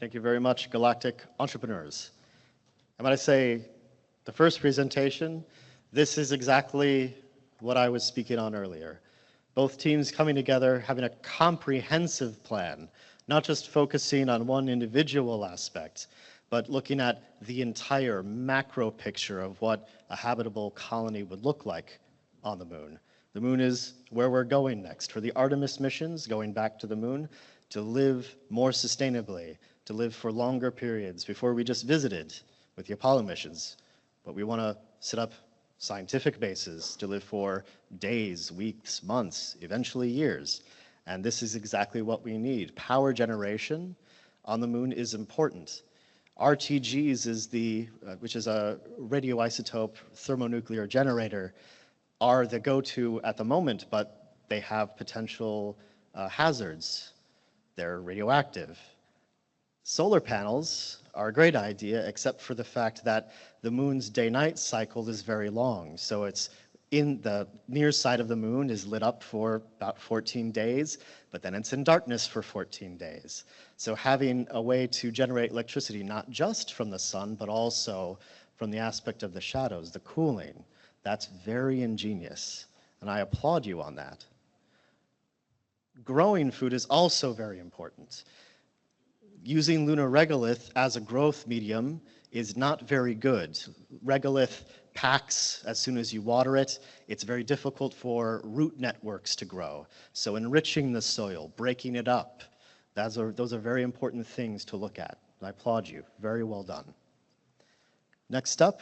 Thank you very much, Galactic Entrepreneurs. And when I say the first presentation, this is exactly what I was speaking on earlier. Both teams coming together, having a comprehensive plan, not just focusing on one individual aspect, but looking at the entire macro picture of what a habitable colony would look like on the moon. The moon is where we're going next. For the Artemis missions, going back to the moon, to live more sustainably, to live for longer periods before we just visited with the Apollo missions. But we want to set up scientific bases to live for days, weeks, months, eventually years. And this is exactly what we need. Power generation on the moon is important. RTGs is which is a radioisotope thermonuclear generator, are the go-to at the moment, but they have potential hazards. They're radioactive. Solar panels are a great idea, except for the fact that the moon's day-night cycle is very long. So it's in the near side of the moon is lit up for about 14 days, but then it's in darkness for 14 days. So having a way to generate electricity, not just from the sun, but also from the aspect of the shadows, the cooling, that's very ingenious, and I applaud you on that. Growing food is also very important. Using lunar regolith as a growth medium is not very good. Regolith packs as soon as you water it. It's very difficult for root networks to grow. So enriching the soil, breaking it up, those are very important things to look at. I applaud you. Very well done. Next up,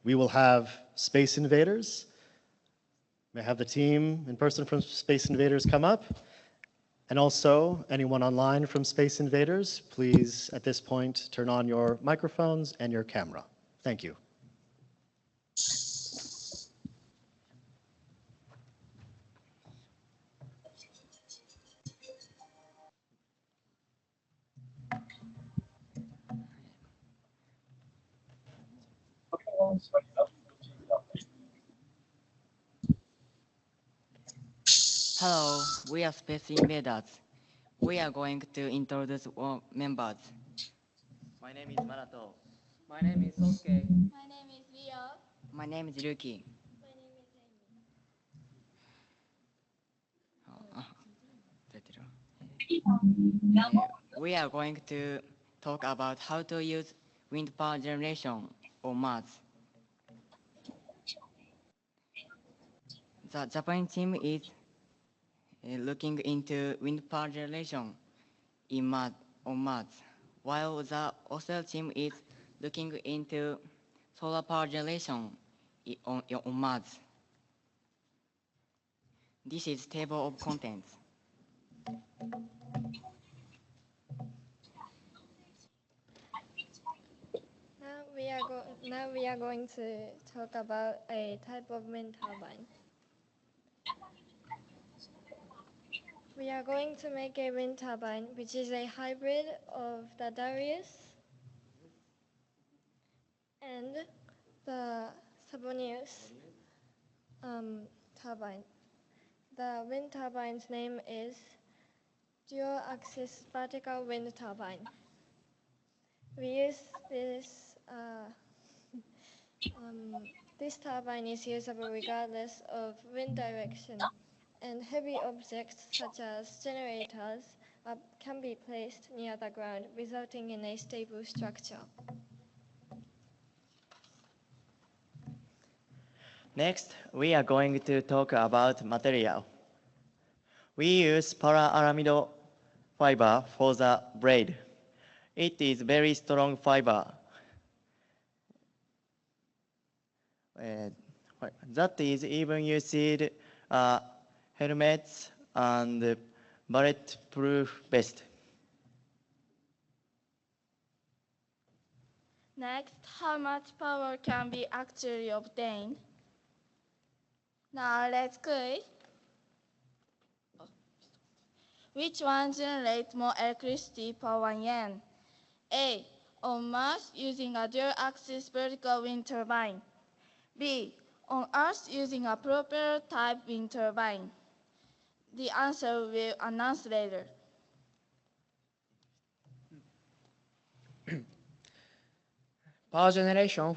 we will have Space Invaders. May I have the team in person from Space Invaders come up? And also, anyone online from Space Invaders, please, at this point, turn on your microphones and your camera. Thank you. Hello, we are Space Invaders. We are going to introduce all members. My name is Marato. My name is Sosuke. My name is Rio. My name is Ryuki. My name is Amy. We are going to talk about how to use wind power generation on Mars. The Japanese team is looking into wind power generation on Mars, while the Australia team is looking into solar power generation on Mars. This is table of contents. Now we are going to talk about a type of wind turbine. We are going to make a wind turbine which is a hybrid of the Darius and the Savonius turbine. The wind turbine's name is dual-axis vertical wind turbine. We use this turbine is usable regardless of wind direction, and heavy objects such as generators can be placed near the ground, resulting in a stable structure. Next, we are going to talk about material. We use para-aramid fiber for the blade. It is very strong fiber. That is even used helmets and bulletproof vest. Next, how much power can be actually obtained? Now let's quiz. Which one generates more electricity per 1 yen? A. On Mars using a dual-axis vertical wind turbine. B. On Earth using a propeller-type wind turbine. The answer will announce later. Power generation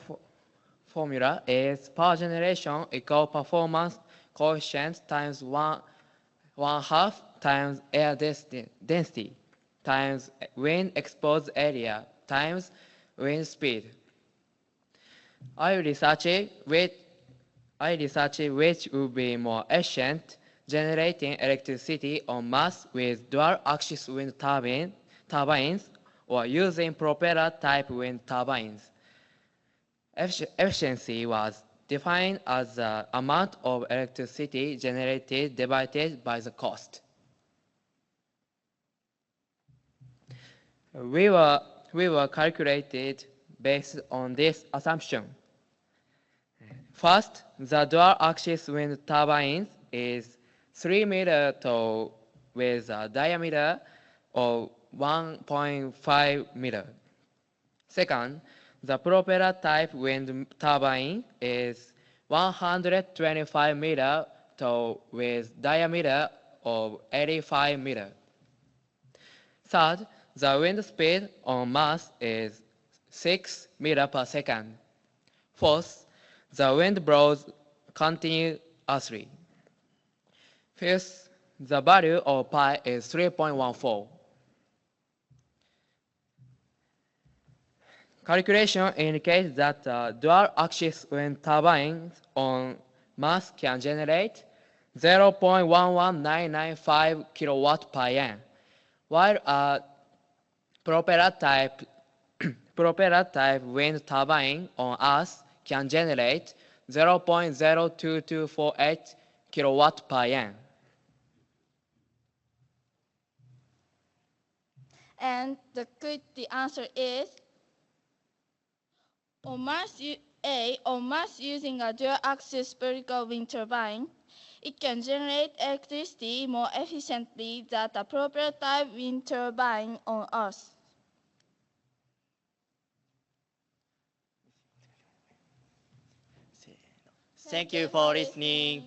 formula is power generation equal performance coefficient times one half times air density times wind exposed area times wind speed. I researched which would be more efficient generating electricity on Mars with dual-axis wind turbines or using propeller-type wind turbines. Efficiency was defined as the amount of electricity generated divided by the cost. We were calculated based on this assumption. First, the dual-axis wind turbine is 3 meter tall with a diameter of 1.5 meter. Second, the propeller-type wind turbine is 125 meter tall with diameter of 85 meter. Third, the wind speed on Mars is 6 meter per second. Fourth, the wind blows continuously. Fifth, the value of pi is 3.14. Calculation indicates that dual-axis wind turbines on Mars can generate 0.11995 kilowatt per yen, while a propeller-type wind turbine on Earth can generate 0.02248 kilowatt per yen. And the answer is on Mars using a dual-axis vertical wind turbine, it can generate electricity more efficiently than a propeller-type wind turbine on Earth. Thank you for listening.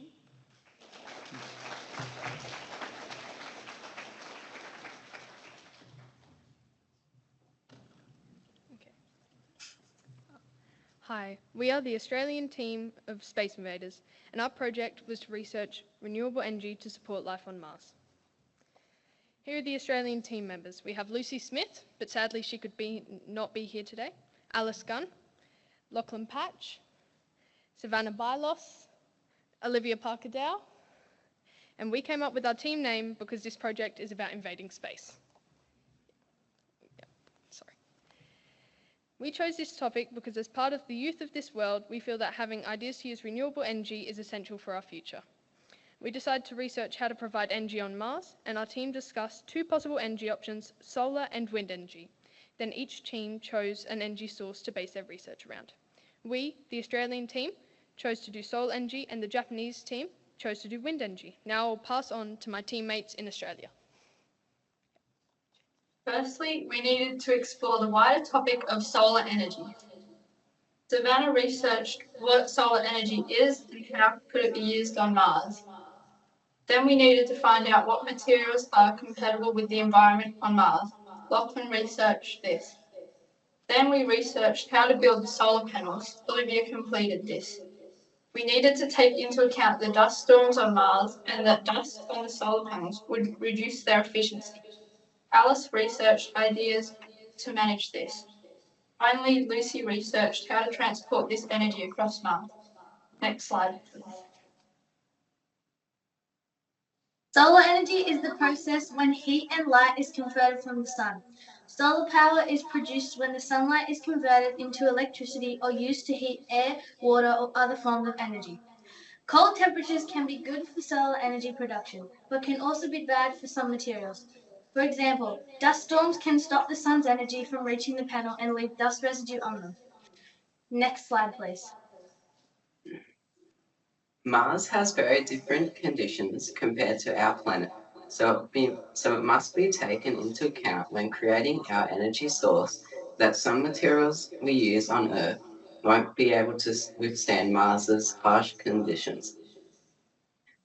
Hi, we are the Australian team of Space Invaders, and our project was to research renewable energy to support life on Mars. Here are the Australian team members. We have Lucy Smith, but sadly she could not be here today, Alice Gunn, Lachlan Patch, Savannah Bylos, Olivia Parker-Dow, and we came up with our team name because this project is about invading space. We chose this topic because as part of the youth of this world, we feel that having ideas to use renewable energy is essential for our future. We decided to research how to provide energy on Mars, and our team discussed two possible energy options, solar and wind energy. Then each team chose an energy source to base their research around. We, the Australian team, chose to do solar energy, and the Japanese team chose to do wind energy. Now I'll pass on to my teammates in Australia. Firstly, we needed to explore the wider topic of solar energy. Savannah researched what solar energy is and how could it be used on Mars. Then we needed to find out what materials are compatible with the environment on Mars. Lachlan researched this. Then we researched how to build the solar panels. Olivia completed this. We needed to take into account the dust storms on Mars and that dust on the solar panels would reduce their efficiency. Alice researched ideas to manage this. Finally, Lucy researched how to transport this energy across Mars. Next slide, please. Solar energy is the process when heat and light is converted from the sun. Solar power is produced when the sunlight is converted into electricity or used to heat air, water, or other forms of energy. Cold temperatures can be good for solar energy production, but can also be bad for some materials. For example, dust storms can stop the sun's energy from reaching the panel and leave dust residue on them. Next slide, please. Mars has very different conditions compared to our planet, so it must be taken into account when creating our energy source that some materials we use on Earth won't be able to withstand Mars's harsh conditions.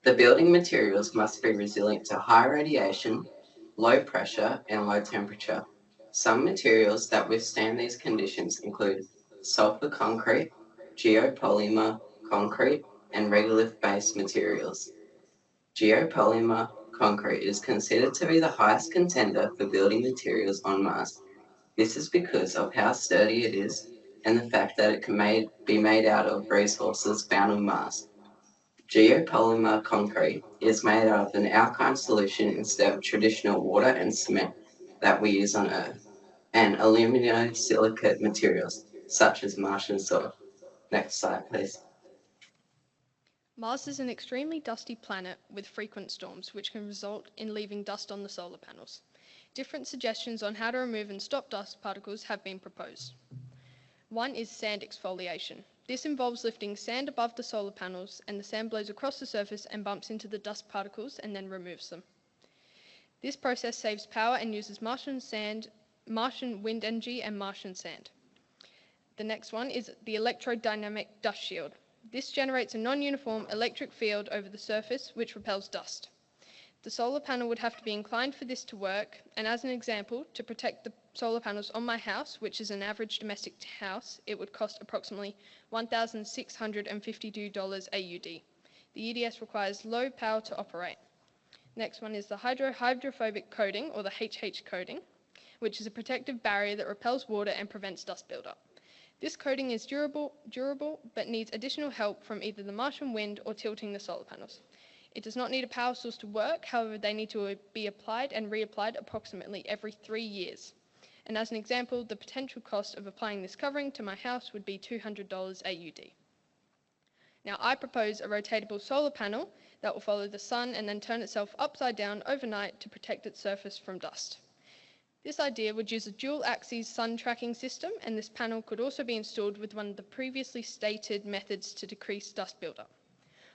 The building materials must be resilient to high radiation, low pressure, and low temperature. Some materials that withstand these conditions include sulfur concrete, geopolymer concrete, and regolith-based materials. Geopolymer concrete is considered to be the highest contender for building materials on Mars. This is because of how sturdy it is and the fact that it can be made out of resources found on Mars. Geopolymer concrete is made out of an alkaline solution instead of traditional water and cement that we use on Earth, and aluminosilicate materials such as Martian soil. Next slide, please. Mars is an extremely dusty planet with frequent storms, which can result in leaving dust on the solar panels. Different suggestions on how to remove and stop dust particles have been proposed. One is sand exfoliation. This involves lifting sand above the solar panels, and the sand blows across the surface and bumps into the dust particles and then removes them. This process saves power and uses Martian wind energy and Martian sand. The next one is the electrodynamic dust shield. This generates a non-uniform electric field over the surface which repels dust. The solar panel would have to be inclined for this to work, and as an example, to protect the solar panels on my house, which is an average domestic house, it would cost approximately $1,652 AUD. The EDS requires low power to operate. Next one is the hydrophobic coating, or the HH coating, which is a protective barrier that repels water and prevents dust buildup. This coating is durable, but needs additional help from either the Martian wind or tilting the solar panels. It does not need a power source to work, however, they need to be applied and reapplied approximately every 3 years. And as an example, the potential cost of applying this covering to my house would be $200 AUD. Now, I propose a rotatable solar panel that will follow the sun and then turn itself upside down overnight to protect its surface from dust. This idea would use a dual-axis sun tracking system, and this panel could also be installed with one of the previously stated methods to decrease dust buildup.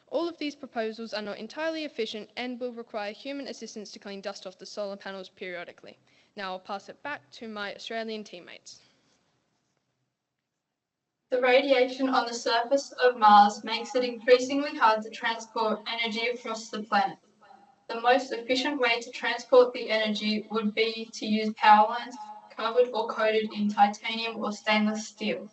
All of these proposals are not entirely efficient and will require human assistance to clean dust off the solar panels periodically. Now I'll pass it back to my Australian teammates. The radiation on the surface of Mars makes it increasingly hard to transport energy across the planet. The most efficient way to transport the energy would be to use power lines covered or coated in titanium or stainless steel.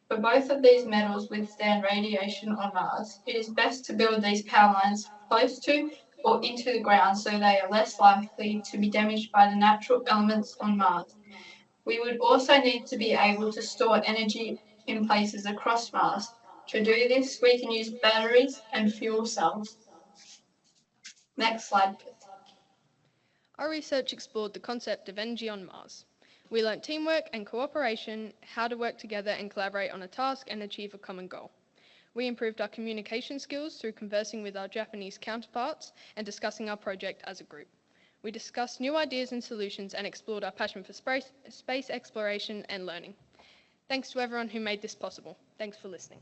For both of these metals withstand radiation on Mars, it is best to build these power lines close to or into the ground so they are less likely to be damaged by the natural elements on Mars. We would also need to be able to store energy in places across Mars. To do this, we can use batteries and fuel cells. Next slide, please. Our research explored the concept of energy on Mars. We learnt teamwork and cooperation, how to work together and collaborate on a task and achieve a common goal. We improved our communication skills through conversing with our Japanese counterparts and discussing our project as a group. We discussed new ideas and solutions and explored our passion for space exploration and learning. Thanks to everyone who made this possible. Thanks for listening.